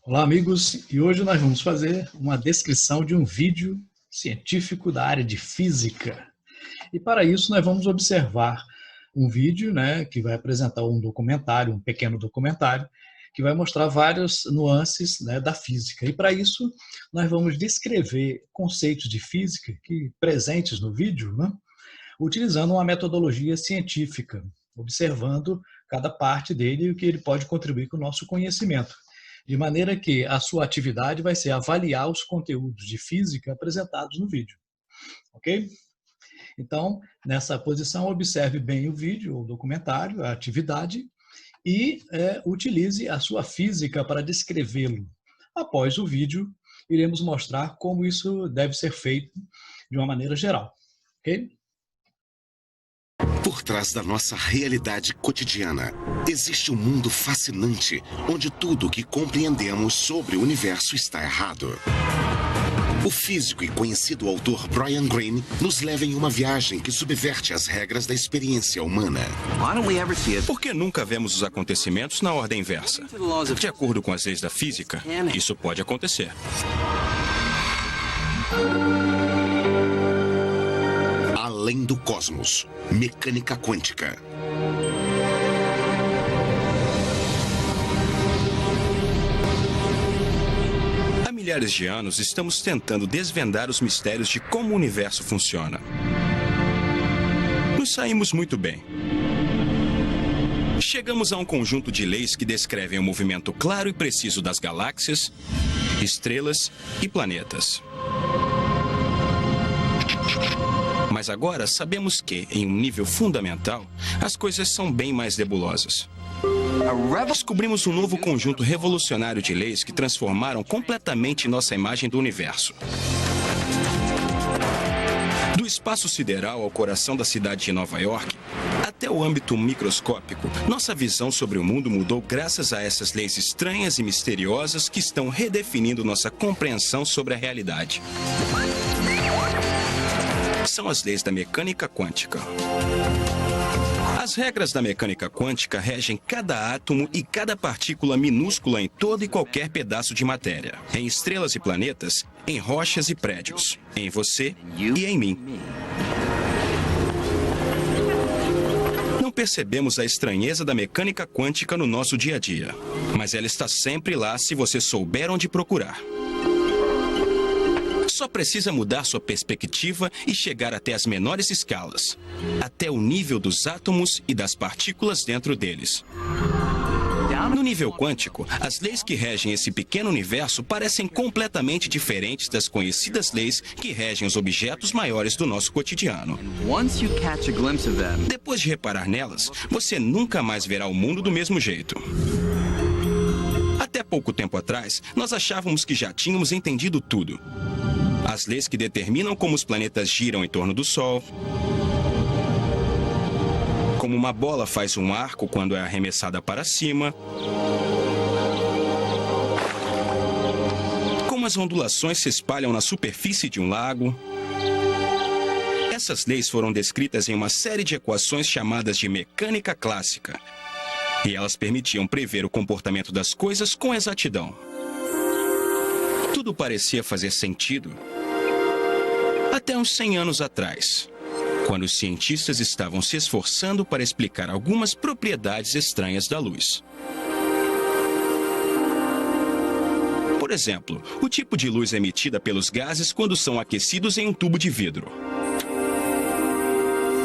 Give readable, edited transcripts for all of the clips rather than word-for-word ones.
Olá, amigos, e hoje nós vamos fazer uma descrição de um vídeo científico da área de física. E para isso nós vamos observar um vídeo, que vai apresentar um documentário, um pequeno documentário, que vai mostrar várias nuances, da física. E para isso nós vamos descrever conceitos de física presentes no vídeo, utilizando uma metodologia científica, observando cada parte dele e o que ele pode contribuir com o nosso conhecimento. De maneira que a sua atividade vai ser avaliar os conteúdos de física apresentados no vídeo. Ok? Então, nessa posição, observe bem o vídeo, o documentário, a atividade, e utilize a sua física para descrevê-lo. Após o vídeo, iremos mostrar como isso deve ser feito de uma maneira geral. Ok? Por trás da nossa realidade cotidiana, existe um mundo fascinante, onde tudo o que compreendemos sobre o universo está errado. O físico e conhecido autor Brian Greene nos leva em uma viagem que subverte as regras da experiência humana. Por que nunca vemos os acontecimentos na ordem inversa? De acordo com as leis da física, isso pode acontecer. Além do cosmos, mecânica quântica. Há milhares de anos estamos tentando desvendar os mistérios de como o universo funciona. Nos saímos muito bem. Chegamos a um conjunto de leis que descrevem o movimento claro e preciso das galáxias, estrelas e planetas. Mas agora sabemos que, em um nível fundamental, as coisas são bem mais nebulosas. Descobrimos um novo conjunto revolucionário de leis que transformaram completamente nossa imagem do universo. Do espaço sideral ao coração da cidade de Nova York, até o âmbito microscópico, nossa visão sobre o mundo mudou graças a essas leis estranhas e misteriosas que estão redefinindo nossa compreensão sobre a realidade. São as leis da mecânica quântica. As regras da mecânica quântica regem cada átomo e cada partícula minúscula em todo e qualquer pedaço de matéria, em estrelas e planetas, em rochas e prédios, em você e em mim. Não percebemos a estranheza da mecânica quântica no nosso dia a dia, mas ela está sempre lá se você souber onde procurar. Só precisa mudar sua perspectiva e chegar até as menores escalas, até o nível dos átomos e das partículas dentro deles. No nível quântico, as leis que regem esse pequeno universo parecem completamente diferentes das conhecidas leis que regem os objetos maiores do nosso cotidiano. Depois de reparar nelas, você nunca mais verá o mundo do mesmo jeito. Até pouco tempo atrás, nós achávamos que já tínhamos entendido tudo. As leis que determinam como os planetas giram em torno do Sol, como uma bola faz um arco quando é arremessada para cima, como as ondulações se espalham na superfície de um lago. Essas leis foram descritas em uma série de equações chamadas de mecânica clássica, e elas permitiam prever o comportamento das coisas com exatidão. Tudo parecia fazer sentido até uns 100 anos atrás, quando os cientistas estavam se esforçando para explicar algumas propriedades estranhas da luz. Por exemplo, o tipo de luz emitida pelos gases quando são aquecidos em um tubo de vidro.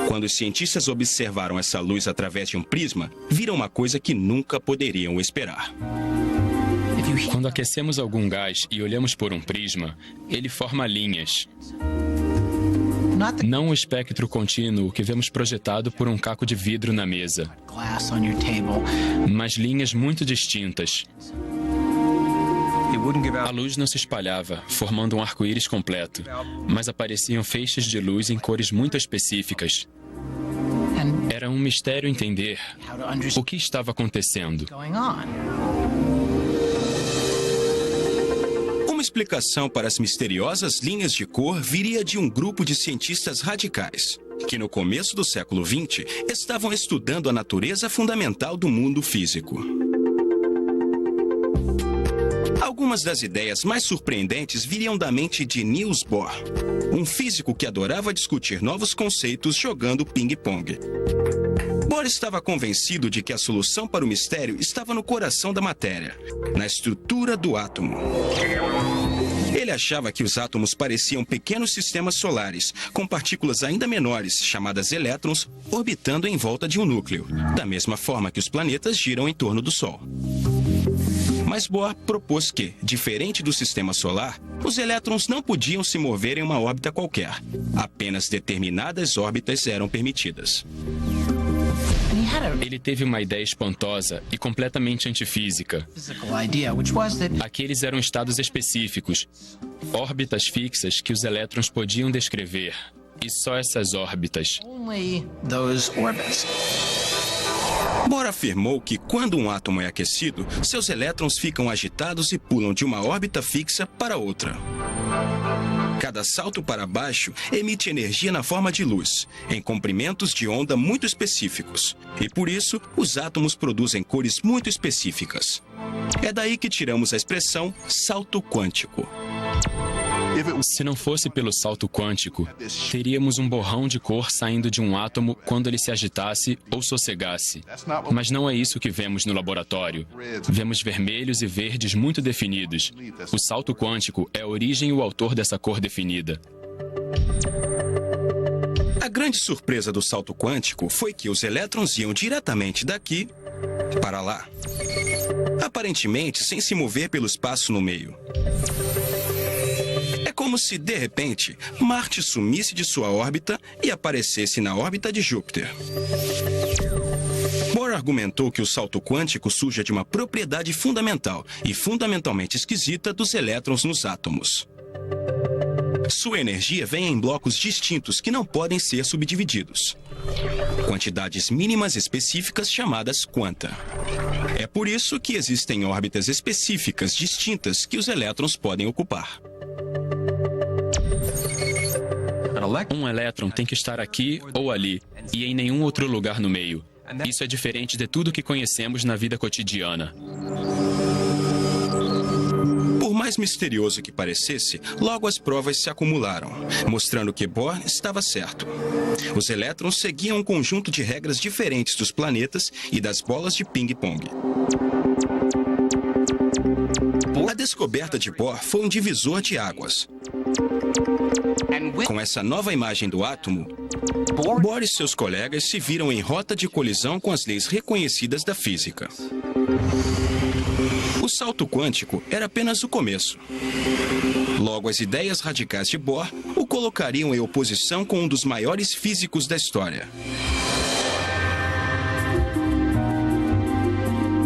Quando os cientistas observaram essa luz através de um prisma, viram uma coisa que nunca poderiam esperar. Quando aquecemos algum gás e olhamos por um prisma, ele forma linhas. Não o espectro contínuo que vemos projetado por um caco de vidro na mesa, mas linhas muito distintas. A luz não se espalhava, formando um arco-íris completo, mas apareciam feixes de luz em cores muito específicas. Era um mistério entender o que estava acontecendo. Uma explicação para as misteriosas linhas de cor viria de um grupo de cientistas radicais, que no começo do século XX estavam estudando a natureza fundamental do mundo físico. Algumas das ideias mais surpreendentes viriam da mente de Niels Bohr, um físico que adorava discutir novos conceitos jogando ping-pong. Bohr estava convencido de que a solução para o mistério estava no coração da matéria, na estrutura do átomo. Ele achava que os átomos pareciam pequenos sistemas solares, com partículas ainda menores, chamadas elétrons, orbitando em volta de um núcleo, da mesma forma que os planetas giram em torno do Sol. Mas Bohr propôs que, diferente do sistema solar, os elétrons não podiam se mover em uma órbita qualquer. Apenas determinadas órbitas eram permitidas. Ele teve uma ideia espantosa e completamente antifísica. Aqueles eram estados específicos, órbitas fixas que os elétrons podiam descrever. E só essas órbitas. Bohr afirmou que quando um átomo é aquecido, seus elétrons ficam agitados e pulam de uma órbita fixa para outra. Cada salto para baixo emite energia na forma de luz, em comprimentos de onda muito específicos. E por isso, os átomos produzem cores muito específicas. É daí que tiramos a expressão salto quântico. Se não fosse pelo salto quântico, teríamos um borrão de cor saindo de um átomo quando ele se agitasse ou sossegasse. Mas não é isso que vemos no laboratório. Vemos vermelhos e verdes muito definidos. O salto quântico é a origem e o autor dessa cor definida. A grande surpresa do salto quântico foi que os elétrons iam diretamente daqui para lá, aparentemente sem se mover pelo espaço no meio. É como se, de repente, Marte sumisse de sua órbita e aparecesse na órbita de Júpiter. Bohr argumentou que o salto quântico surge de uma propriedade fundamental e fundamentalmente esquisita dos elétrons nos átomos. Sua energia vem em blocos distintos que não podem ser subdivididos. Quantidades mínimas específicas chamadas quanta. É por isso que existem órbitas específicas distintas que os elétrons podem ocupar. Um elétron tem que estar aqui ou ali, e em nenhum outro lugar no meio. Isso é diferente de tudo que conhecemos na vida cotidiana. Por mais misterioso que parecesse, logo as provas se acumularam, mostrando que Bohr estava certo. Os elétrons seguiam um conjunto de regras diferentes dos planetas e das bolas de ping-pong. A descoberta de Bohr foi um divisor de águas. Com essa nova imagem do átomo, Bohr e seus colegas se viram em rota de colisão com as leis reconhecidas da física. O salto quântico era apenas o começo. Logo, as ideias radicais de Bohr o colocariam em oposição com um dos maiores físicos da história.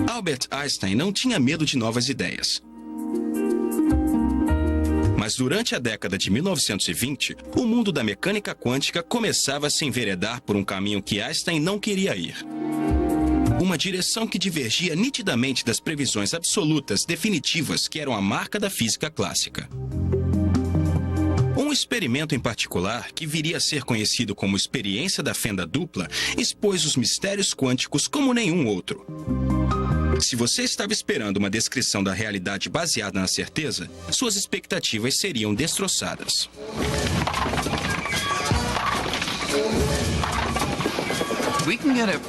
Albert Einstein não tinha medo de novas ideias. Mas durante a década de 1920, o mundo da mecânica quântica começava a se enveredar por um caminho que Einstein não queria ir. Uma direção que divergia nitidamente das previsões absolutas definitivas que eram a marca da física clássica. Um experimento em particular, que viria a ser conhecido como experiência da fenda dupla, expôs os mistérios quânticos como nenhum outro. Se você estava esperando uma descrição da realidade baseada na certeza, suas expectativas seriam destroçadas.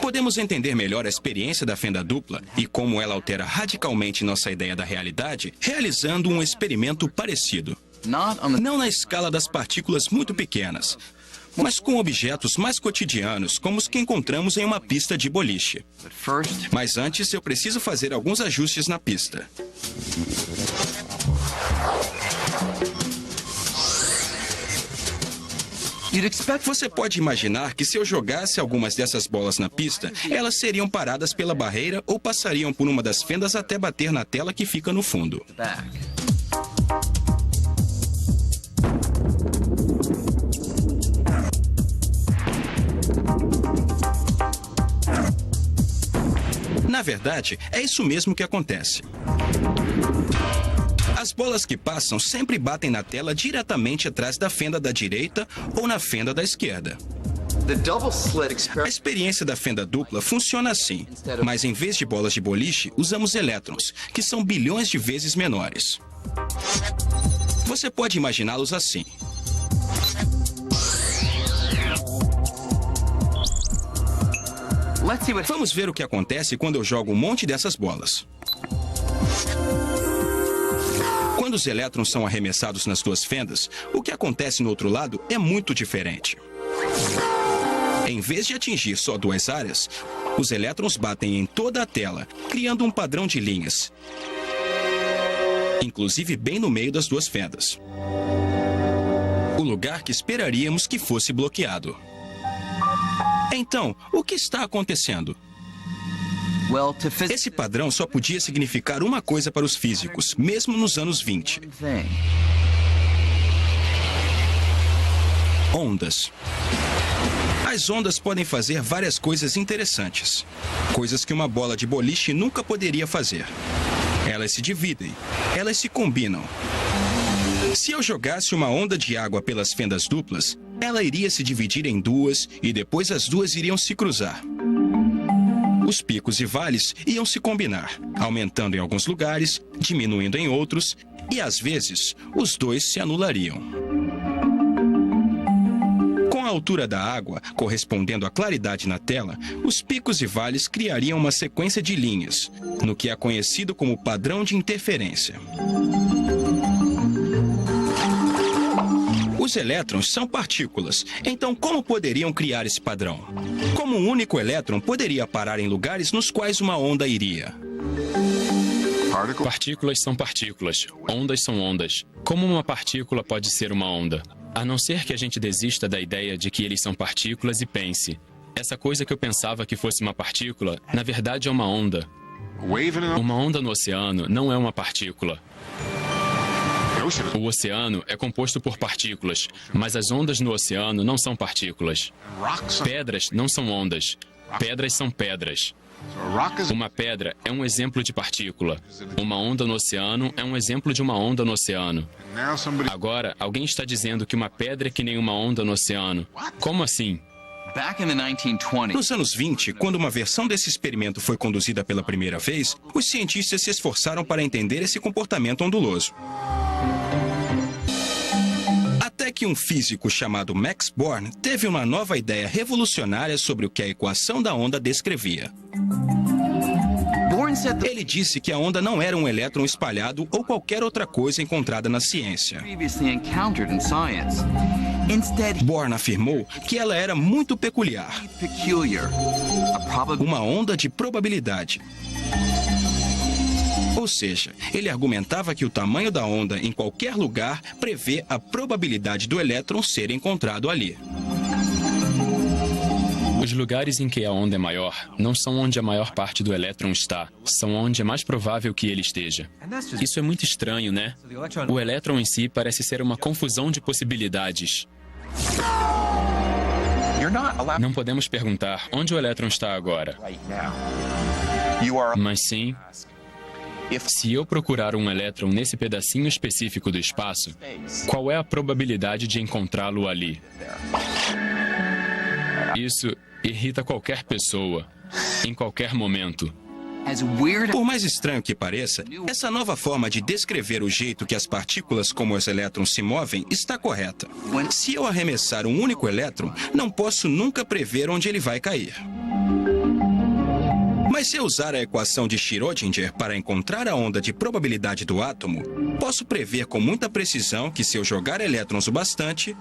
Podemos entender melhor a experiência da fenda dupla e como ela altera radicalmente nossa ideia da realidade, realizando um experimento parecido. Não na escala das partículas muito pequenas, mas com objetos mais cotidianos, como os que encontramos em uma pista de boliche. Mas antes, eu preciso fazer alguns ajustes na pista. Você pode imaginar que se eu jogasse algumas dessas bolas na pista, elas seriam paradas pela barreira ou passariam por uma das fendas até bater na tela que fica no fundo. Na verdade, é isso mesmo que acontece. As bolas que passam sempre batem na tela diretamente atrás da fenda da direita ou na fenda da esquerda. A experiência da fenda dupla funciona assim, mas em vez de bolas de boliche, usamos elétrons, que são bilhões de vezes menores. Você pode imaginá-los assim. Vamos ver o que acontece quando eu jogo um monte dessas bolas. Quando os elétrons são arremessados nas duas fendas, o que acontece no outro lado é muito diferente. Em vez de atingir só duas áreas, os elétrons batem em toda a tela, criando um padrão de linhas, inclusive bem no meio das duas fendas. O lugar que esperaríamos que fosse bloqueado. Então, o que está acontecendo? Esse padrão só podia significar uma coisa para os físicos, mesmo nos anos 20. Ondas. As ondas podem fazer várias coisas interessantes. Coisas que uma bola de boliche nunca poderia fazer. Elas se dividem. Elas se combinam. Se eu jogasse uma onda de água pelas fendas duplas, ela iria se dividir em duas e depois as duas iriam se cruzar. Os picos e vales iam se combinar, aumentando em alguns lugares, diminuindo em outros, e às vezes os dois se anulariam. Com a altura da água, correspondendo à claridade na tela, os picos e vales criariam uma sequência de linhas, no que é conhecido como padrão de interferência. Os elétrons são partículas, então como poderiam criar esse padrão? Como um único elétron poderia parar em lugares nos quais uma onda iria? Partículas são partículas, ondas são ondas. Como uma partícula pode ser uma onda? A não ser que a gente desista da ideia de que eles são partículas e pense: essa coisa que eu pensava que fosse uma partícula, na verdade é uma onda. Uma onda no oceano não é uma partícula. O oceano é composto por partículas, mas as ondas no oceano não são partículas. Pedras não são ondas. Pedras são pedras. Uma pedra é um exemplo de partícula. Uma onda no oceano é um exemplo de uma onda no oceano. Agora, alguém está dizendo que uma pedra é que nem uma onda no oceano. Como assim? Nos anos 20, quando uma versão desse experimento foi conduzida pela primeira vez, os cientistas se esforçaram para entender esse comportamento onduloso. Até que um físico chamado Max Born teve uma nova ideia revolucionária sobre o que a equação da onda descrevia. Ele disse que a onda não era um elétron espalhado ou qualquer outra coisa encontrada na ciência. Born afirmou que ela era muito peculiar. Uma onda de probabilidade. Ou seja, ele argumentava que o tamanho da onda em qualquer lugar prevê a probabilidade do elétron ser encontrado ali. Os lugares em que a onda é maior não são onde a maior parte do elétron está, são onde é mais provável que ele esteja. Isso é muito estranho, né? O elétron em si parece ser uma confusão de possibilidades. Não podemos perguntar onde o elétron está agora. Mas sim, se eu procurar um elétron nesse pedacinho específico do espaço, qual é a probabilidade de encontrá-lo ali? Isso irrita qualquer pessoa, em qualquer momento. Por mais estranho que pareça, essa nova forma de descrever o jeito que as partículas como os elétrons se movem está correta. Se eu arremessar um único elétron, não posso nunca prever onde ele vai cair. Mas se eu usar a equação de Schrödinger para encontrar a onda de probabilidade do átomo, posso prever com muita precisão que se eu jogar elétrons o bastante,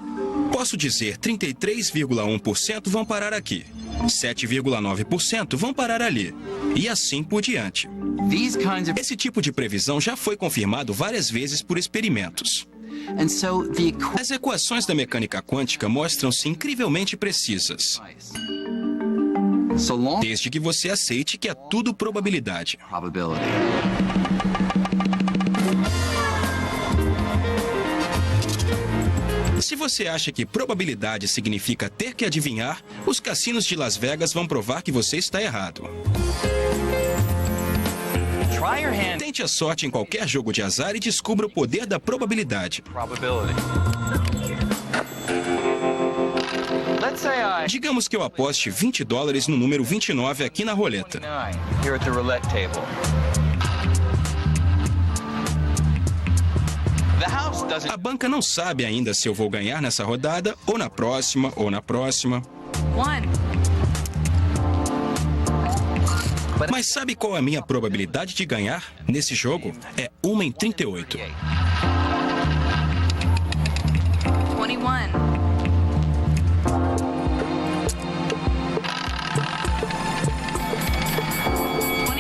posso dizer 33,1% vão parar aqui, 7,9% vão parar ali, e assim por diante. Esse tipo de previsão já foi confirmado várias vezes por experimentos. As equações da mecânica quântica mostram-se incrivelmente precisas, desde que você aceite que é tudo probabilidade. Se você acha que probabilidade significa ter que adivinhar, os cassinos de Las Vegas vão provar que você está errado. Tente a sorte em qualquer jogo de azar e descubra o poder da probabilidade. Digamos que eu aposte $20 no número 29 aqui na roleta. Here at the roulette table. The house doesn't. A banca não sabe ainda se eu vou ganhar nessa rodada, ou na próxima, ou na próxima. Mas sabe qual é a minha probabilidade de ganhar nesse jogo? É 1 em 38.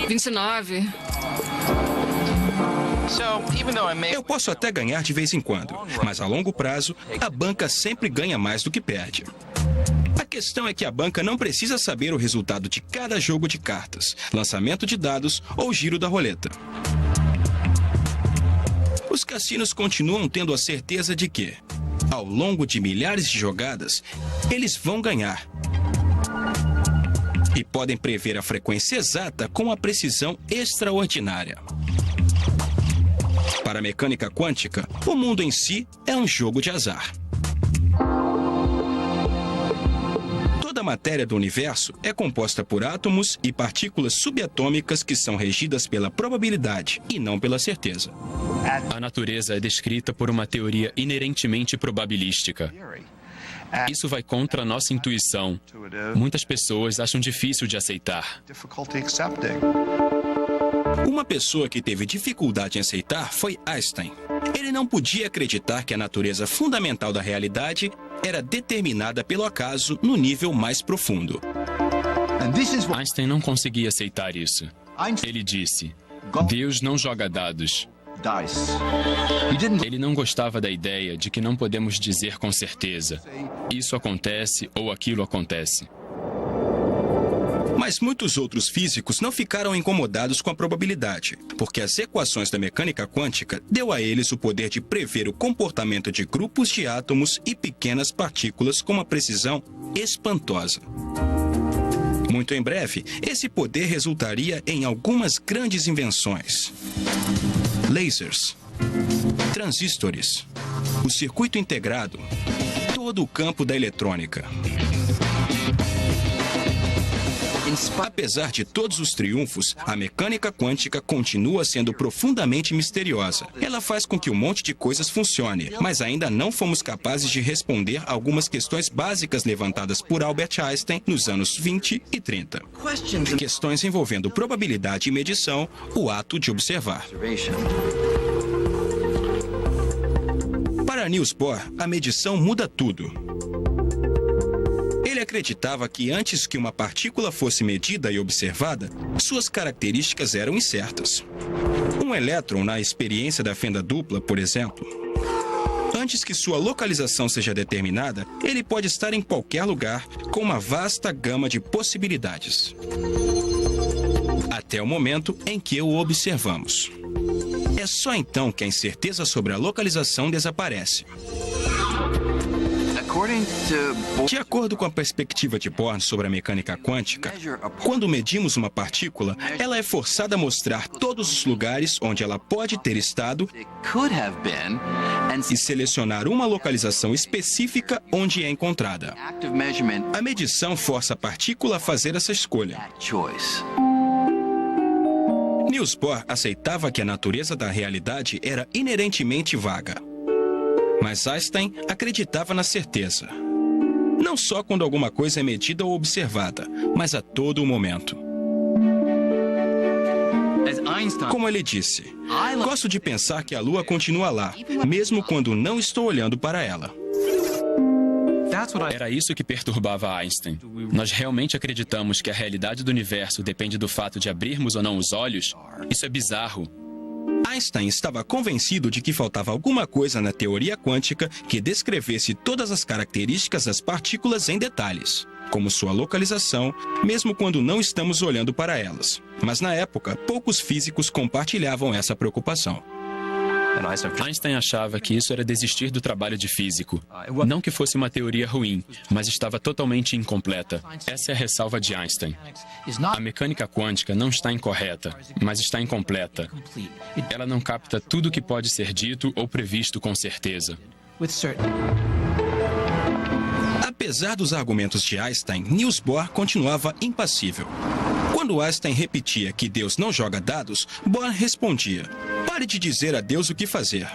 29. Eu posso até ganhar de vez em quando, mas a longo prazo, a banca sempre ganha mais do que perde. A questão é que a banca não precisa saber o resultado de cada jogo de cartas, lançamento de dados ou giro da roleta. Os cassinos continuam tendo a certeza de que, ao longo de milhares de jogadas, eles vão ganhar. E podem prever a frequência exata com uma precisão extraordinária. Para a mecânica quântica, o mundo em si é um jogo de azar. Toda a matéria do universo é composta por átomos e partículas subatômicas que são regidas pela probabilidade e não pela certeza. A natureza é descrita por uma teoria inerentemente probabilística. Isso vai contra a nossa intuição. Muitas pessoas acham difícil de aceitar. Uma pessoa que teve dificuldade em aceitar foi Einstein. Ele não podia acreditar que a natureza fundamental da realidade era determinada pelo acaso no nível mais profundo. Einstein não conseguia aceitar isso. Ele disse: Deus não joga dados. Ele não gostava da ideia de que não podemos dizer com certeza: isso acontece ou aquilo acontece. Mas muitos outros físicos não ficaram incomodados com a probabilidade, porque as equações da mecânica quântica deu a eles o poder de prever o comportamento de grupos de átomos e pequenas partículas com uma precisão espantosa. Muito em breve, esse poder resultaria em algumas grandes invenções: lasers, transistores, o circuito integrado, todo o campo da eletrônica. Apesar de todos os triunfos, a mecânica quântica continua sendo profundamente misteriosa. Ela faz com que um monte de coisas funcione, mas ainda não fomos capazes de responder algumas questões básicas levantadas por Albert Einstein nos anos 20 e 30. Questões envolvendo probabilidade e medição, o ato de observar. Para Niels Bohr, a medição muda tudo. Ele acreditava que antes que uma partícula fosse medida e observada, suas características eram incertas. Um elétron na experiência da fenda dupla, por exemplo. Antes que sua localização seja determinada, ele pode estar em qualquer lugar, com uma vasta gama de possibilidades. Até o momento em que o observamos. É só então que a incerteza sobre a localização desaparece. De acordo com a perspectiva de Bohr sobre a mecânica quântica, quando medimos uma partícula, ela é forçada a mostrar todos os lugares onde ela pode ter estado e selecionar uma localização específica onde é encontrada. A medição força a partícula a fazer essa escolha. Niels Bohr aceitava que a natureza da realidade era inerentemente vaga. Mas Einstein acreditava na certeza. Não só quando alguma coisa é medida ou observada, mas a todo momento. Como ele disse, gosto de pensar que a Lua continua lá, mesmo quando não estou olhando para ela. Era isso que perturbava Einstein. Nós realmente acreditamos que a realidade do universo depende do fato de abrirmos ou não os olhos? Isso é bizarro. Einstein estava convencido de que faltava alguma coisa na teoria quântica que descrevesse todas as características das partículas em detalhes, como sua localização, mesmo quando não estamos olhando para elas. Mas na época, poucos físicos compartilhavam essa preocupação. Einstein achava que isso era desistir do trabalho de físico. Não que fosse uma teoria ruim, mas estava totalmente incompleta. Essa é a ressalva de Einstein. A mecânica quântica não está incorreta, mas está incompleta. Ela não capta tudo o que pode ser dito ou previsto com certeza. Apesar dos argumentos de Einstein, Niels Bohr continuava impassível. Quando Einstein repetia que Deus não joga dados, Bohr respondia: "Pare de dizer a Deus o que fazer."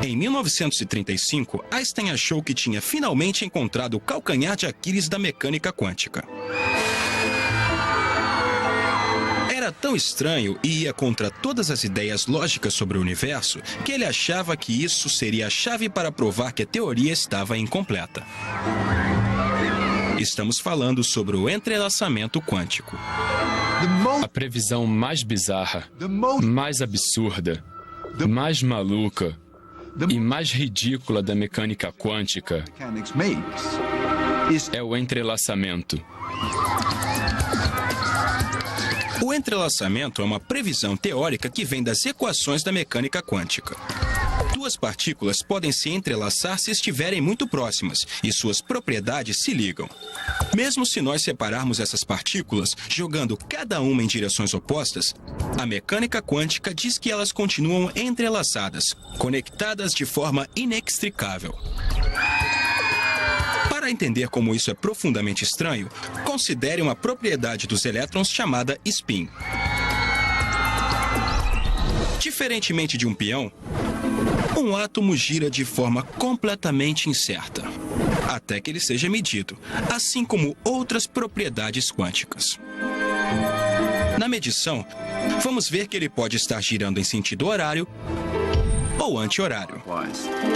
Em 1935, Einstein achou que tinha finalmente encontrado o calcanhar de Aquiles da mecânica quântica. Era tão estranho e ia contra todas as ideias lógicas sobre o universo que ele achava que isso seria a chave para provar que a teoria estava incompleta. Estamos falando sobre o entrelaçamento quântico. A previsão mais bizarra, mais absurda, mais maluca e mais ridícula da mecânica quântica é o entrelaçamento. O entrelaçamento é uma previsão teórica que vem das equações da mecânica quântica. Duas partículas podem se entrelaçar se estiverem muito próximas e suas propriedades se ligam. Mesmo se nós separarmos essas partículas, jogando cada uma em direções opostas, a mecânica quântica diz que elas continuam entrelaçadas, conectadas de forma inextricável. Para entender como isso é profundamente estranho, considere uma propriedade dos elétrons chamada spin. Diferentemente de um peão, um átomo gira de forma completamente incerta, até que ele seja medido, assim como outras propriedades quânticas. Na medição, vamos ver que ele pode estar girando em sentido horário ou anti-horário.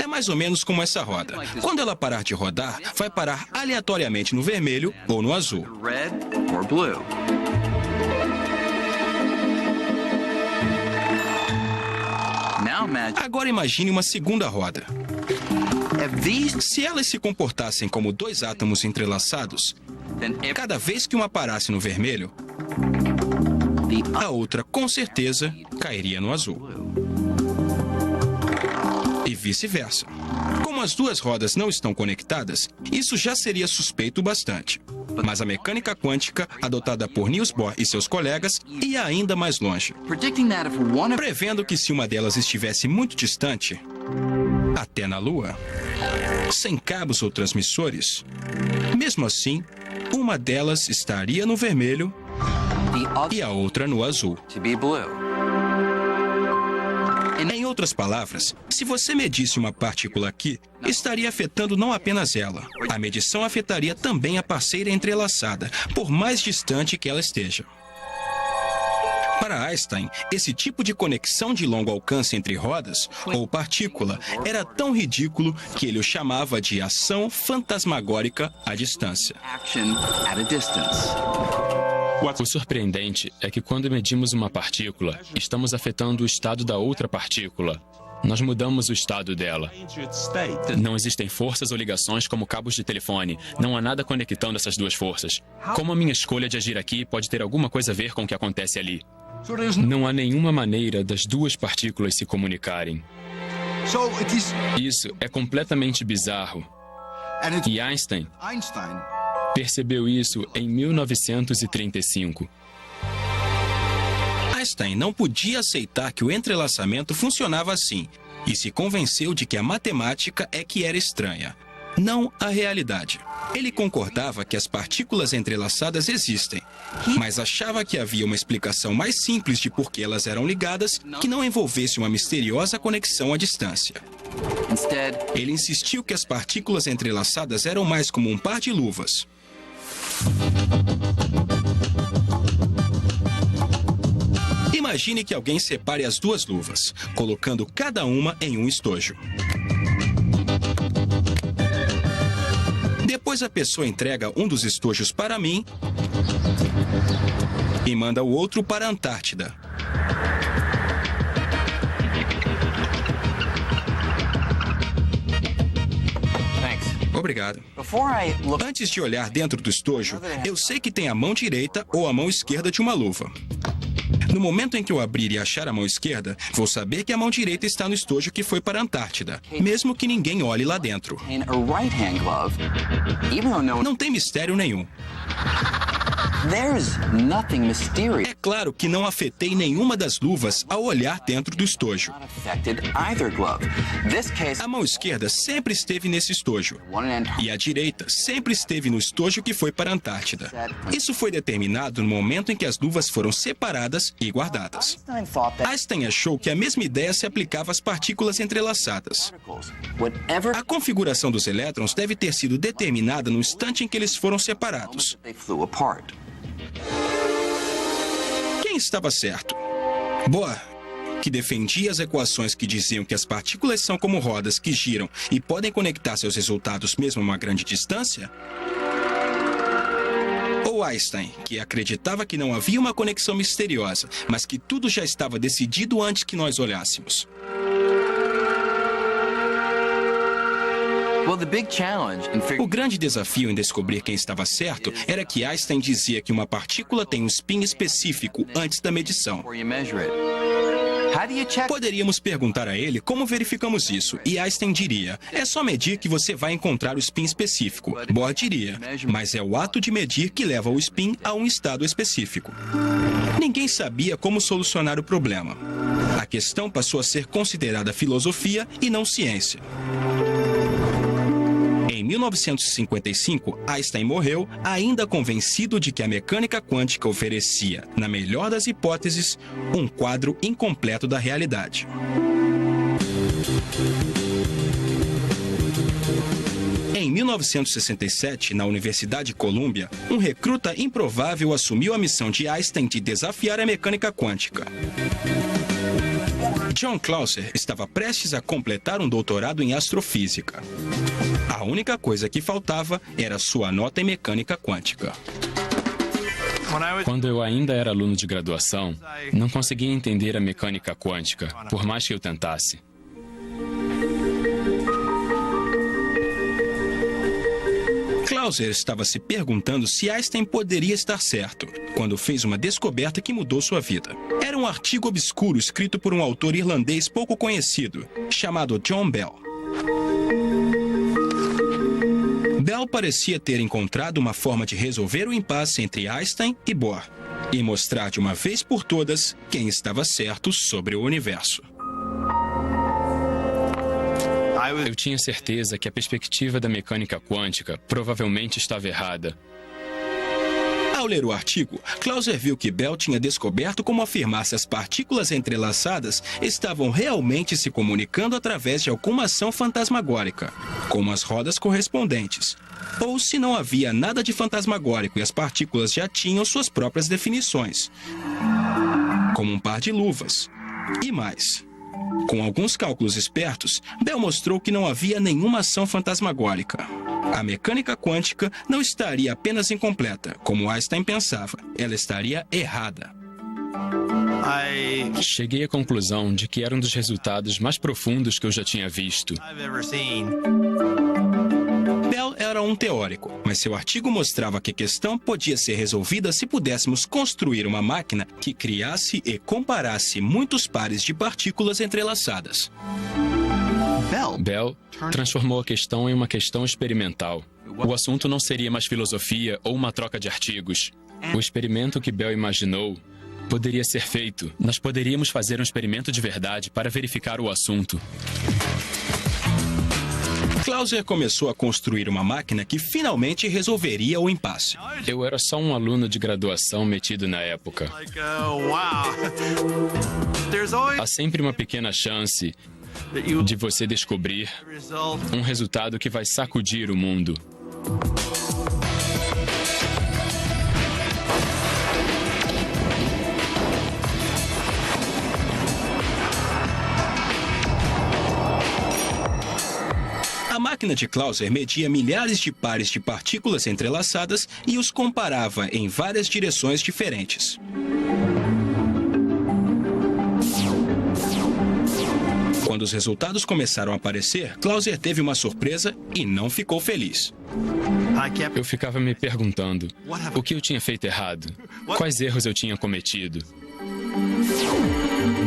É mais ou menos como essa roda. Quando ela parar de rodar, vai parar aleatoriamente no vermelho ou no azul. Agora imagine uma segunda roda. Se elas se comportassem como dois átomos entrelaçados, cada vez que uma parasse no vermelho, a outra com certeza cairia no azul. E vice-versa. Como as duas rodas não estão conectadas, isso já seria suspeito bastante. Mas a mecânica quântica, adotada por Niels Bohr e seus colegas, ia ainda mais longe, prevendo que se uma delas estivesse muito distante, até na Lua, sem cabos ou transmissores, mesmo assim, uma delas estaria no vermelho e a outra no azul. Em outras palavras, se você medisse uma partícula aqui, estaria afetando não apenas ela. A medição afetaria também a parceira entrelaçada, por mais distante que ela esteja. Para Einstein, esse tipo de conexão de longo alcance entre rodas, ou partícula, era tão ridículo que ele o chamava de ação fantasmagórica à distância. O surpreendente é que quando medimos uma partícula, estamos afetando o estado da outra partícula. Nós mudamos o estado dela. Não existem forças ou ligações como cabos de telefone. Não há nada conectando essas duas forças. Como a minha escolha de agir aqui pode ter alguma coisa a ver com o que acontece ali? Não há nenhuma maneira das duas partículas se comunicarem. Isso é completamente bizarro. E Einstein percebeu isso em 1935. Einstein não podia aceitar que o entrelaçamento funcionava assim e se convenceu de que a matemática é que era estranha, não a realidade. Ele concordava que as partículas entrelaçadas existem, mas achava que havia uma explicação mais simples de por que elas eram ligadas que não envolvesse uma misteriosa conexão à distância. Ele insistiu que as partículas entrelaçadas eram mais como um par de luvas. Imagine que alguém separe as duas luvas, colocando cada uma em um estojo. Depois a pessoa entrega um dos estojos para mim e manda o outro para a Antártida. Obrigado. Antes de olhar dentro do estojo, eu sei que tem a mão direita ou a mão esquerda de uma luva. No momento em que eu abrir e achar a mão esquerda, vou saber que a mão direita está no estojo que foi para a Antártida, mesmo que ninguém olhe lá dentro. Não tem mistério nenhum. É claro que não afetei nenhuma das luvas ao olhar dentro do estojo. A mão esquerda sempre esteve nesse estojo e a direita sempre esteve no estojo que foi para a Antártida. Isso foi determinado no momento em que as luvas foram separadas e guardadas. Einstein achou que a mesma ideia se aplicava às partículas entrelaçadas. A configuração dos elétrons deve ter sido determinada no instante em que eles foram separados. Quem estava certo? Bohr, que defendia as equações que diziam que as partículas são como rodas que giram e podem conectar seus resultados mesmo a uma grande distância? Ou Einstein, que acreditava que não havia uma conexão misteriosa, mas que tudo já estava decidido antes que nós olhássemos? O grande desafio em descobrir quem estava certo era que Einstein dizia que uma partícula tem um spin específico antes da medição. Poderíamos perguntar a ele como verificamos isso, e Einstein diria, é só medir que você vai encontrar o spin específico. Bohr diria, mas é o ato de medir que leva o spin a um estado específico. Ninguém sabia como solucionar o problema. A questão passou a ser considerada filosofia e não ciência. Em 1955, Einstein morreu ainda convencido de que a mecânica quântica oferecia, na melhor das hipóteses, um quadro incompleto da realidade. Em 1967, na Universidade de Colômbia, um recruta improvável assumiu a missão de Einstein de desafiar a mecânica quântica. John Clauser estava prestes a completar um doutorado em astrofísica. A única coisa que faltava era sua nota em mecânica quântica. Quando eu ainda era aluno de graduação, não conseguia entender a mecânica quântica, por mais que eu tentasse. Clauser estava se perguntando se Einstein poderia estar certo, quando fez uma descoberta que mudou sua vida. Era um artigo obscuro escrito por um autor irlandês pouco conhecido, chamado John Bell. Bell parecia ter encontrado uma forma de resolver o impasse entre Einstein e Bohr, e mostrar de uma vez por todas quem estava certo sobre o universo. Eu tinha certeza que a perspectiva da mecânica quântica provavelmente estava errada. Ao ler o artigo, Clauser viu que Bell tinha descoberto como afirmar se as partículas entrelaçadas estavam realmente se comunicando através de alguma ação fantasmagórica, como as rodas correspondentes, ou se não havia nada de fantasmagórico e as partículas já tinham suas próprias definições, como um par de luvas, e mais. Com alguns cálculos espertos, Bell mostrou que não havia nenhuma ação fantasmagórica. A mecânica quântica não estaria apenas incompleta, como Einstein pensava. Ela estaria errada. Cheguei à conclusão de que era um dos resultados mais profundos que eu já tinha visto. Bell era um teórico, mas seu artigo mostrava que a questão podia ser resolvida se pudéssemos construir uma máquina que criasse e comparasse muitos pares de partículas entrelaçadas. Bell transformou a questão em uma questão experimental. O assunto não seria mais filosofia ou uma troca de artigos. O experimento que Bell imaginou poderia ser feito. Nós poderíamos fazer um experimento de verdade para verificar o assunto. Clauser começou a construir uma máquina que finalmente resolveria o impasse. Eu era só um aluno de graduação metido na época. Há sempre uma pequena chance de você descobrir um resultado que vai sacudir o mundo. A máquina de Clauser media milhares de pares de partículas entrelaçadas e os comparava em várias direções diferentes. Quando os resultados começaram a aparecer, Clauser teve uma surpresa e não ficou feliz. Eu ficava me perguntando o que eu tinha feito errado, quais erros eu tinha cometido.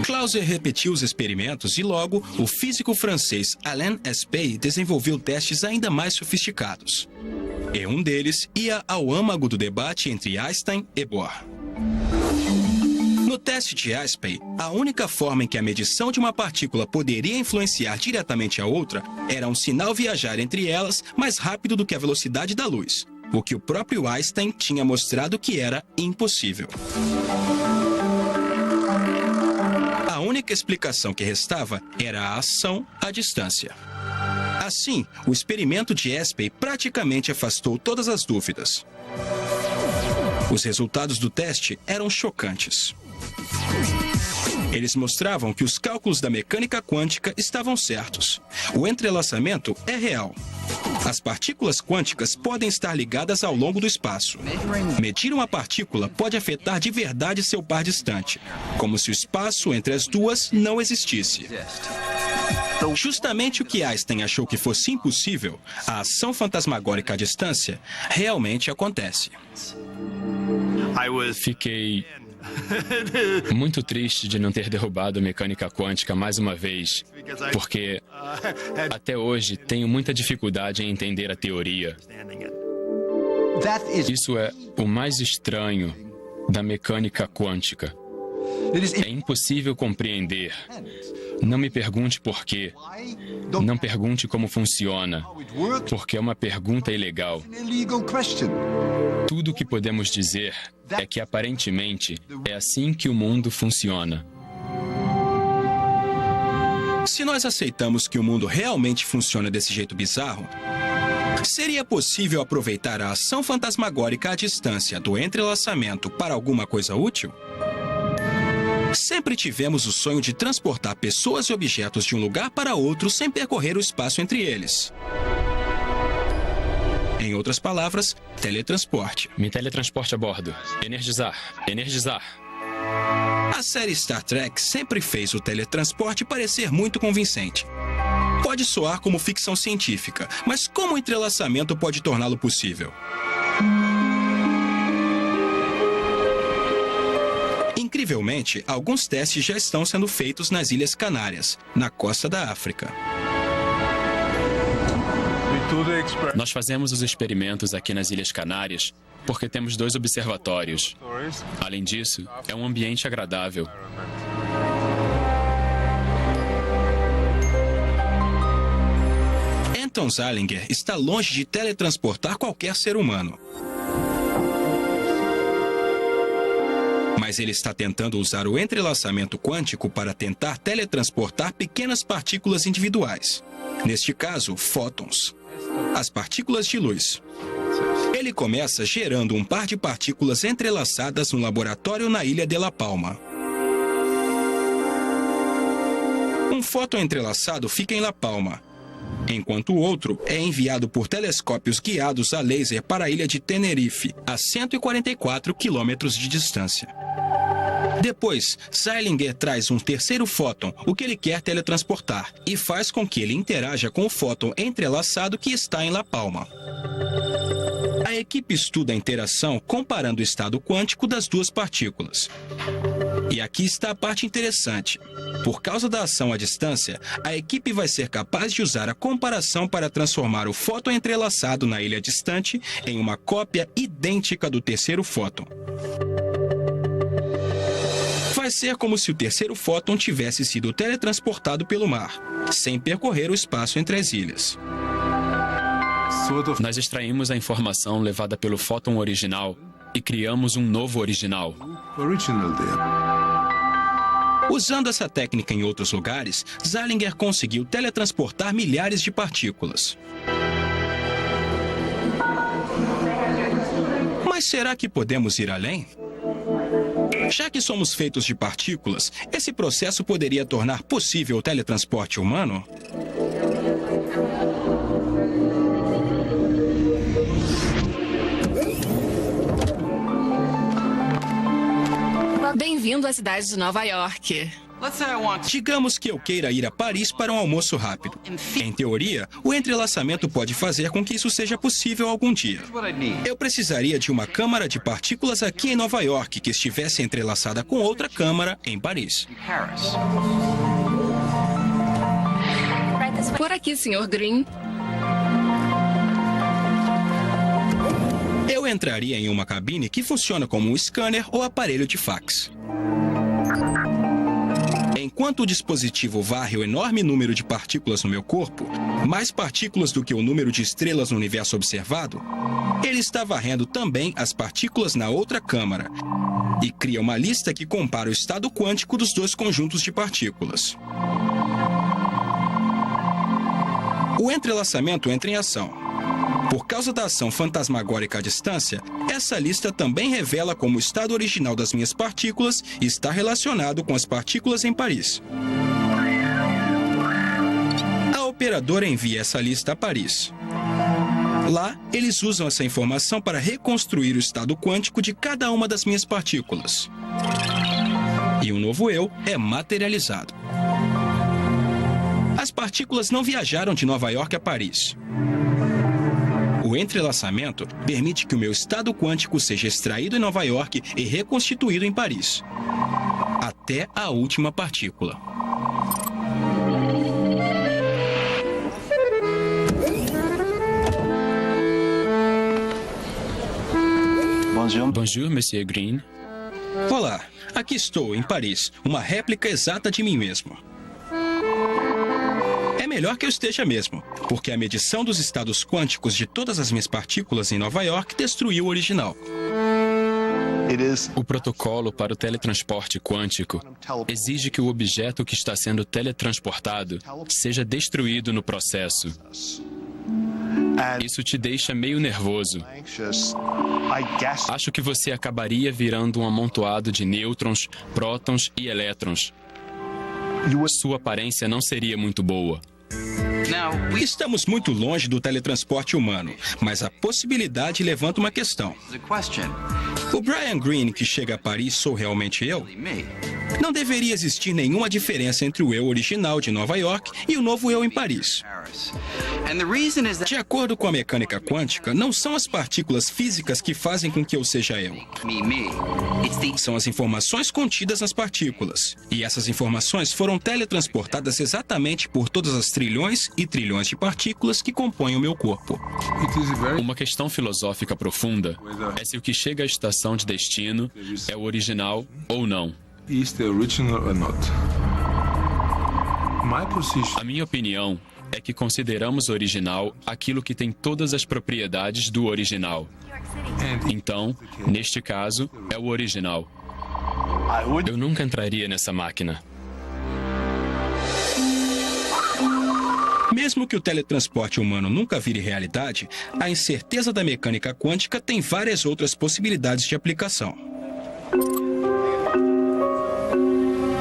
Clauser repetiu os experimentos e logo o físico francês Alain Aspect desenvolveu testes ainda mais sofisticados. E um deles ia ao âmago do debate entre Einstein e Bohr. No teste de Aspey, a única forma em que a medição de uma partícula poderia influenciar diretamente a outra era um sinal viajar entre elas mais rápido do que a velocidade da luz, o que o próprio Einstein tinha mostrado que era impossível. A única explicação que restava era a ação à distância. Assim, o experimento de Aspey praticamente afastou todas as dúvidas. Os resultados do teste eram chocantes. Eles mostravam que os cálculos da mecânica quântica estavam certos. O entrelaçamento é real. As partículas quânticas podem estar ligadas ao longo do espaço. Medir uma partícula pode afetar de verdade seu par distante, como se o espaço entre as duas não existisse. Justamente o que Einstein achou que fosse impossível, a ação fantasmagórica à distância, realmente acontece. Fiquei muito triste de não ter derrubado a mecânica quântica mais uma vez, porque até hoje tenho muita dificuldade em entender a teoria. Isso é o mais estranho da mecânica quântica. É impossível compreender. Não me pergunte por quê. Não pergunte como funciona, porque é uma pergunta ilegal. Tudo o que podemos dizer é que, aparentemente, é assim que o mundo funciona. Se nós aceitamos que o mundo realmente funciona desse jeito bizarro, seria possível aproveitar a ação fantasmagórica à distância do entrelaçamento para alguma coisa útil? Sempre tivemos o sonho de transportar pessoas e objetos de um lugar para outro sem percorrer o espaço entre eles. Em outras palavras, teletransporte. Me teletransporte a bordo. Energizar. Energizar. A série Star Trek sempre fez o teletransporte parecer muito convincente. Pode soar como ficção científica, mas como o entrelaçamento pode torná-lo possível? Incrivelmente, alguns testes já estão sendo feitos nas Ilhas Canárias, na costa da África. Nós fazemos os experimentos aqui nas Ilhas Canárias porque temos 2 observatórios. Além disso, é um ambiente agradável. Anton Zeilinger está longe de teletransportar qualquer ser humano. Mas ele está tentando usar o entrelaçamento quântico para tentar teletransportar pequenas partículas individuais. Neste caso, fótons. As partículas de luz. Ele começa gerando um par de partículas entrelaçadas no laboratório na ilha de La Palma. Um fóton entrelaçado fica em La Palma, enquanto o outro é enviado por telescópios guiados a laser para a ilha de Tenerife, a 144 quilômetros de distância. Depois, Zeilinger traz um terceiro fóton, o que ele quer teletransportar, e faz com que ele interaja com o fóton entrelaçado que está em La Palma. A equipe estuda a interação comparando o estado quântico das duas partículas. E aqui está a parte interessante. Por causa da ação à distância, a equipe vai ser capaz de usar a comparação para transformar o fóton entrelaçado na ilha distante em uma cópia idêntica do terceiro fóton. Vai ser como se o terceiro fóton tivesse sido teletransportado pelo mar, sem percorrer o espaço entre as ilhas. Nós extraímos a informação levada pelo fóton original e criamos um novo original. Usando essa técnica em outros lugares, Zeilinger conseguiu teletransportar milhares de partículas. Mas será que podemos ir além? Já que somos feitos de partículas, esse processo poderia tornar possível o teletransporte humano? Bem-vindo à cidade de Nova York. Digamos que eu queira ir a Paris para um almoço rápido. Em teoria, o entrelaçamento pode fazer com que isso seja possível algum dia. Eu precisaria de uma câmara de partículas aqui em Nova York que estivesse entrelaçada com outra câmara em Paris. Por aqui, Sr. Green. Eu entraria em uma cabine que funciona como um scanner ou aparelho de fax. Enquanto o dispositivo varre o enorme número de partículas no meu corpo, mais partículas do que o número de estrelas no universo observado, ele está varrendo também as partículas na outra câmara e cria uma lista que compara o estado quântico dos dois conjuntos de partículas. O entrelaçamento entra em ação. Por causa da ação fantasmagórica à distância, essa lista também revela como o estado original das minhas partículas está relacionado com as partículas em Paris. A operadora envia essa lista a Paris. Lá, eles usam essa informação para reconstruir o estado quântico de cada uma das minhas partículas. E um novo eu é materializado. As partículas não viajaram de Nova York a Paris. O entrelaçamento permite que o meu estado quântico seja extraído em Nova York e reconstituído em Paris, até a última partícula. Bonjour, Monsieur Green. Olá, aqui estou, em Paris, uma réplica exata de mim mesmo. É melhor que eu esteja mesmo, porque a medição dos estados quânticos de todas as minhas partículas em Nova York destruiu o original. O protocolo para o teletransporte quântico exige que o objeto que está sendo teletransportado seja destruído no processo. Isso te deixa meio nervoso. Acho que você acabaria virando um amontoado de nêutrons, prótons e elétrons. Sua aparência não seria muito boa. Estamos muito longe do teletransporte humano, mas a possibilidade levanta uma questão. O Brian Greene que chega a Paris sou realmente eu? Não deveria existir nenhuma diferença entre o eu original de Nova York e o novo eu em Paris. De acordo com a mecânica quântica, não são as partículas físicas que fazem com que eu seja eu. São as informações contidas nas partículas. E essas informações foram teletransportadas exatamente por todas as trilhões e trilhões de partículas que compõem o meu corpo. Uma questão filosófica profunda é se o que chega à estação de destino é o original ou não. A minha opinião é que consideramos original aquilo que tem todas as propriedades do original. Então, neste caso, é o original. Eu nunca entraria nessa máquina. Mesmo que o teletransporte humano nunca vire realidade, a incerteza da mecânica quântica tem várias outras possibilidades de aplicação.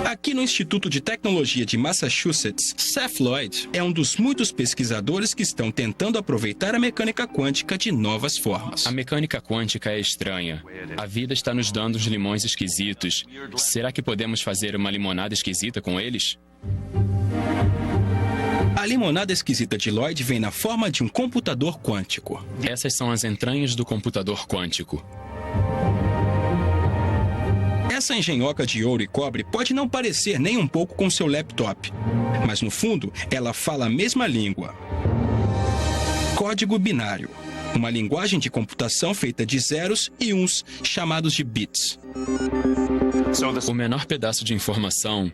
Aqui no Instituto de Tecnologia de Massachusetts, Seth Lloyd é um dos muitos pesquisadores que estão tentando aproveitar a mecânica quântica de novas formas. A mecânica quântica é estranha. A vida está nos dando uns limões esquisitos. Será que podemos fazer uma limonada esquisita com eles? A limonada esquisita de Lloyd vem na forma de um computador quântico. Essas são as entranhas do computador quântico. Essa engenhoca de ouro e cobre pode não parecer nem um pouco com seu laptop, mas no fundo ela fala a mesma língua. Código binário, uma linguagem de computação feita de zeros e uns, chamados de bits. O menor pedaço de informação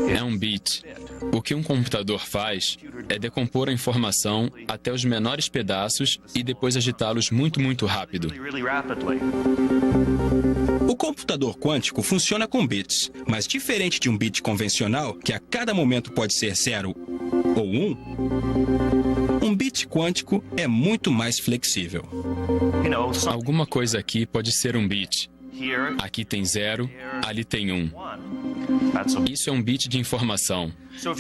é um bit. O que um computador faz é decompor a informação até os menores pedaços e depois agitá-los muito rápido. O computador quântico funciona com bits, mas diferente de um bit convencional, que a cada momento pode ser 0 ou 1, um bit quântico é muito mais flexível. Alguma coisa aqui pode ser um bit. Aqui tem 0, ali tem 1. Isso é um bit de informação.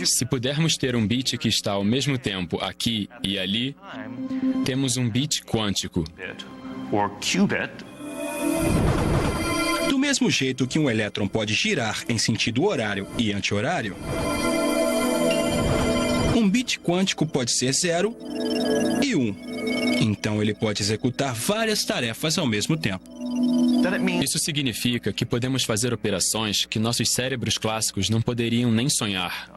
Se pudermos ter um bit que está ao mesmo tempo aqui e ali, temos um bit quântico. Do mesmo jeito que um elétron pode girar em sentido horário e anti-horário, um bit quântico pode ser 0 e 1. Então ele pode executar várias tarefas ao mesmo tempo. Isso significa que podemos fazer operações que nossos cérebros clássicos não poderiam nem sonhar.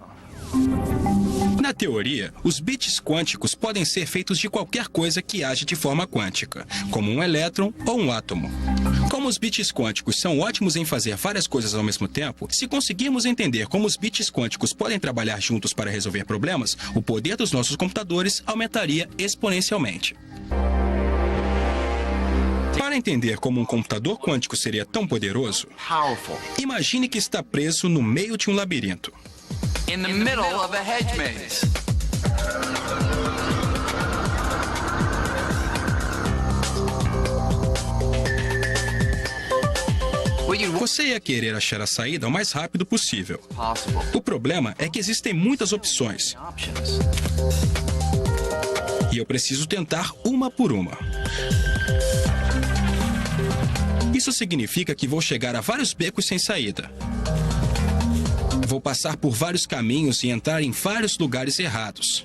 Na teoria, os bits quânticos podem ser feitos de qualquer coisa que age de forma quântica, como um elétron ou um átomo. Como os bits quânticos são ótimos em fazer várias coisas ao mesmo tempo, se conseguirmos entender como os bits quânticos podem trabalhar juntos para resolver problemas, o poder dos nossos computadores aumentaria exponencialmente. Para entender como um computador quântico seria tão poderoso, imagine que está preso no meio de um labirinto. In the middle of a hedge maze. Você ia querer achar a saída o mais rápido possível. Possible. O problema é que existem muitas opções. Options. E eu preciso tentar uma por uma. Isso significa que vou chegar a vários becos sem saída. Vou passar por vários caminhos e entrar em vários lugares errados.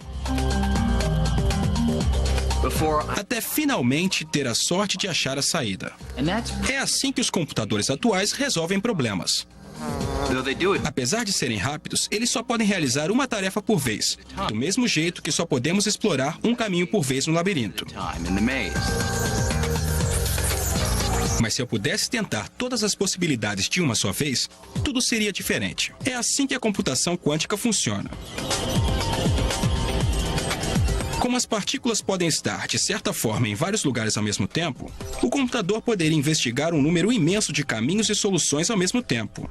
Até finalmente ter a sorte de achar a saída. And that's É assim que os computadores atuais resolvem problemas. though they do it Apesar de serem rápidos, eles só podem realizar uma tarefa por vez, do mesmo jeito que só podemos explorar um caminho por vez no labirinto. time in the maze. Mas se eu pudesse tentar todas as possibilidades de uma só vez, tudo seria diferente. É assim que a computação quântica funciona. Como as partículas podem estar, de certa forma, em vários lugares ao mesmo tempo, o computador poderia investigar um número imenso de caminhos e soluções ao mesmo tempo.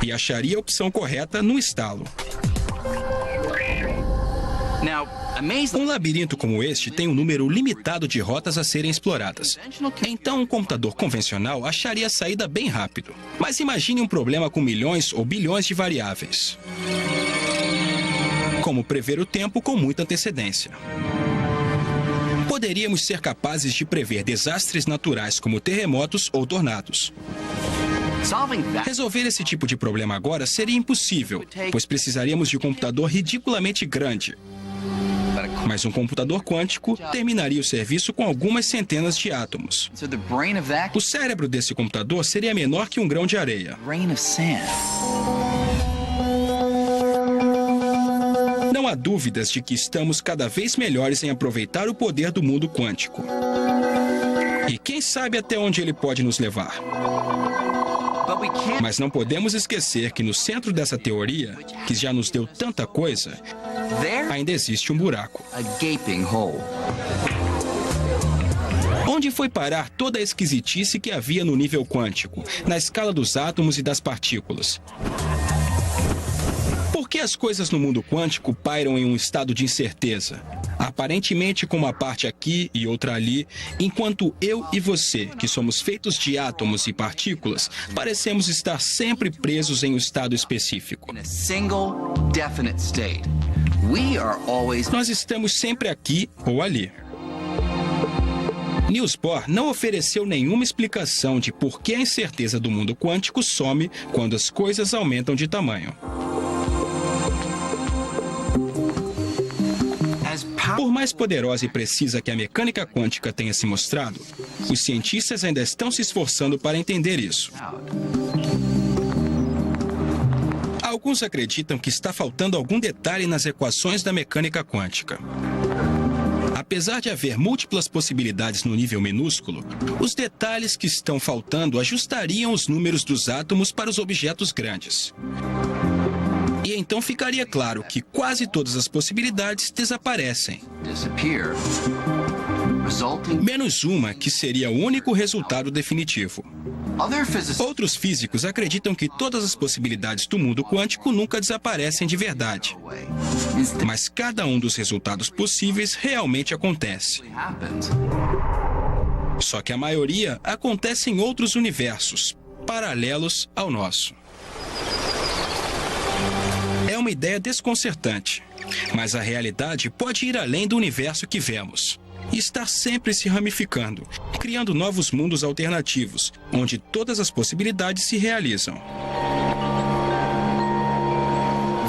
E acharia a opção correta no estalo. Now, a maze Um labirinto como este tem um número limitado de rotas a serem exploradas. Então, um computador convencional acharia a saída bem rápido. Mas imagine um problema com milhões ou bilhões de variáveis. Como prever o tempo com muita antecedência. Poderíamos ser capazes de prever desastres naturais como terremotos ou tornados. solving that Resolver esse tipo de problema agora seria impossível, pois precisaríamos de um computador ridiculamente grande. Mas um computador quântico terminaria o serviço com algumas centenas de átomos. so the brain of that O cérebro desse computador seria menor que um grão de areia. grain of sand. Não há dúvidas de que estamos cada vez melhores em aproveitar o poder do mundo quântico. E quem sabe até onde ele pode nos levar. But we can't Mas não podemos esquecer que no centro dessa teoria, que já nos deu tanta coisa, there ainda existe um buraco. a gaping hole. Onde foi parar toda a esquisitice que havia no nível quântico, na escala dos átomos e das partículas? Por que as coisas no mundo quântico pairam em um estado de incerteza? Aparentemente com uma parte aqui e outra ali, enquanto eu e você, que somos feitos de átomos e partículas, parecemos estar sempre presos em um estado específico. In a single definite state. We are always Nós estamos sempre aqui ou ali. Niels Bohr não ofereceu nenhuma explicação de por que a incerteza do mundo quântico some quando as coisas aumentam de tamanho. as power Por mais poderosa e precisa que a mecânica quântica tenha se mostrado, os cientistas ainda estão se esforçando para entender isso. Alguns acreditam que está faltando algum detalhe nas equações da mecânica quântica. Apesar de haver múltiplas possibilidades no nível minúsculo, os detalhes que estão faltando ajustariam os números dos átomos para os objetos grandes. E então ficaria claro que quase todas as possibilidades desaparecem, disappear, resulting menos uma que seria o único resultado definitivo. other physicists Outros físicos acreditam que todas as possibilidades do mundo quântico nunca desaparecem de verdade. way. Instead Mas cada um dos resultados possíveis realmente acontece. happens. Só que a maioria acontece em outros universos, paralelos ao nosso. É uma ideia desconcertante, mas a realidade pode ir além do universo que vemos e estar sempre se ramificando, criando novos mundos alternativos, onde todas as possibilidades se realizam.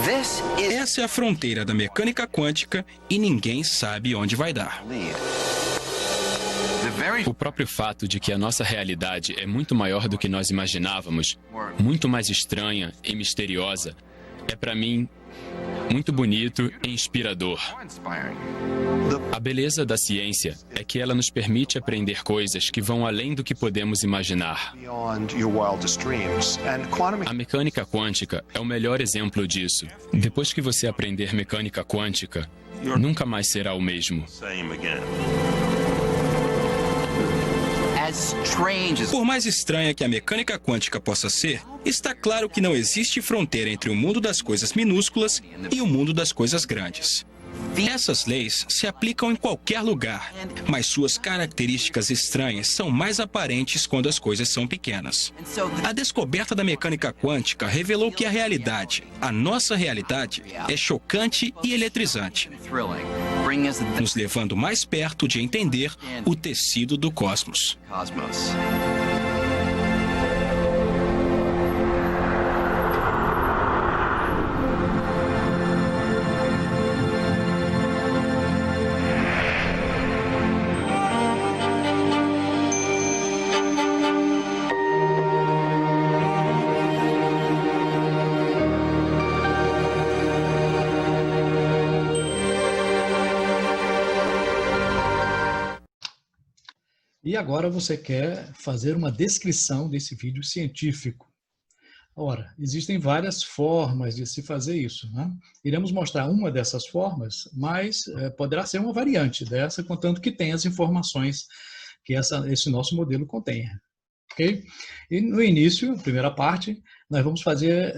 This is Essa é a fronteira da mecânica quântica e ninguém sabe onde vai dar. lead. The very O próprio fato de que a nossa realidade é muito maior do que nós imaginávamos, muito mais estranha e misteriosa, é para mim muito bonito e inspirador. A beleza da ciência é que ela nos permite aprender coisas que vão além do que podemos imaginar. A mecânica quântica é o melhor exemplo disso. Depois que você aprender mecânica quântica, nunca mais será o mesmo. Por mais estranha que a mecânica quântica possa ser, está claro que não existe fronteira entre o mundo das coisas minúsculas e o mundo das coisas grandes. Essas leis se aplicam em qualquer lugar, mas suas características estranhas são mais aparentes quando as coisas são pequenas. A descoberta da mecânica quântica revelou que a realidade, a nossa realidade, é chocante e eletrizante, nos levando mais perto de entender o tecido do cosmos. E agora você quer fazer uma descrição desse vídeo científico. Ora, existem várias formas de se fazer isso, né? Iremos mostrar uma dessas formas, mas poderá ser uma variante dessa, contanto que tenha as informações que esse nosso modelo contenha. Okay? E no início, a primeira parte, nós vamos fazer,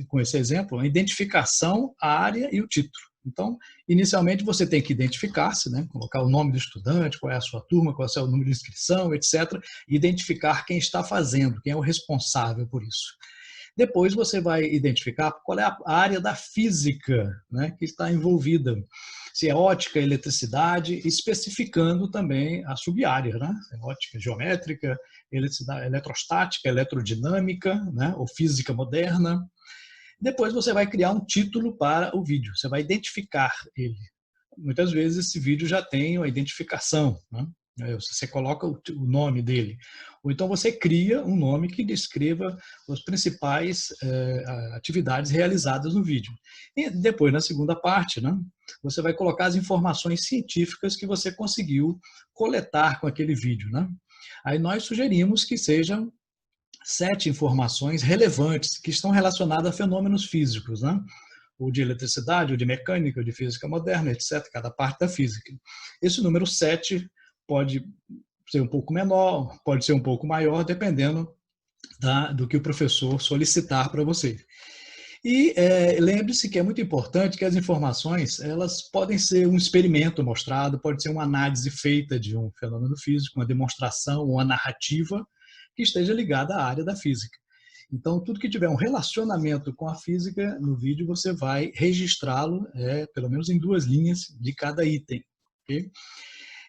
com esse exemplo, a identificação, a área e o título. Então, inicialmente você tem que identificar-se, né? Colocar o nome do estudante, qual é a sua turma, qual é o número de inscrição, etc. E identificar quem está fazendo, quem é o responsável por isso. Depois você vai identificar qual é a área da física, né, que está envolvida. Se é ótica, eletricidade, especificando também a sub-área, né? Ótica geométrica, eletrostática, eletrodinâmica, né? Ou física moderna. Depois você vai criar um título para o vídeo, você vai identificar ele. Muitas vezes esse vídeo já tem a identificação, né? Você coloca o nome dele. Ou então você cria um nome que descreva as principais atividades realizadas no vídeo. E depois, na segunda parte, né, você vai colocar as informações científicas que você conseguiu coletar com aquele vídeo, né? Aí nós sugerimos que sejam 7 informações relevantes que estão relacionadas a fenômenos físicos, né? Ou de eletricidade, ou de mecânica, ou de física moderna, etc., cada parte da física. Esse número 7 pode ser um pouco menor, pode ser um pouco maior, dependendo do que o professor solicitar para você. E lembre-se que é muito importante que as informações, elas podem ser um experimento mostrado, pode ser uma análise feita de um fenômeno físico, uma demonstração, uma narrativa, que esteja ligada à área da física. Então, tudo que tiver um relacionamento com a física, no vídeo você vai registrá-lo, pelo menos em 2 linhas de cada item. Okay?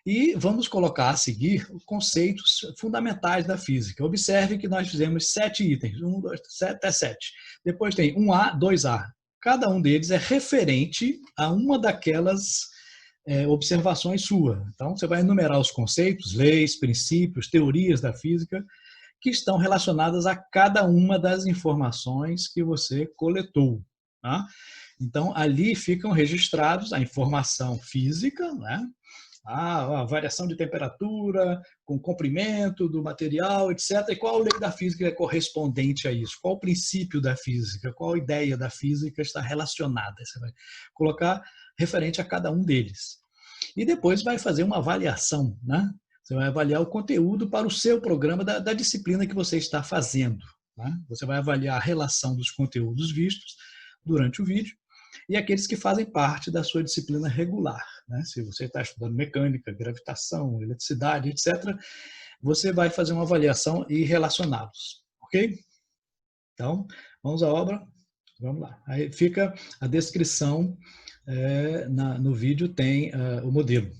E vamos colocar a seguir os conceitos fundamentais da física. Observe que nós fizemos 7 itens, 1, 2, 3, até 7. Depois tem 1A, 2A. Cada um deles é referente a uma daquelas observações sua. Então, você vai enumerar os conceitos, leis, princípios, teorias da física, que estão relacionadas a cada uma das informações que você coletou. Tá? Então, ali ficam registrados a informação física, né? A variação de temperatura, com comprimento do material, etc. E qual a lei da física é correspondente a isso? Qual o princípio da física? Qual a ideia da física está relacionada? Você vai colocar referente a cada um deles. E depois vai fazer uma avaliação, né? Você vai avaliar o conteúdo para o seu programa da disciplina que você está fazendo. Né? Você vai avaliar a relação dos conteúdos vistos durante o vídeo e aqueles que fazem parte da sua disciplina regular. Né? Se você está estudando mecânica, gravitação, eletricidade, etc., você vai fazer uma avaliação e relacioná-los. Ok? Então, vamos à obra. Vamos lá. Aí fica a descrição, no vídeo tem o modelo.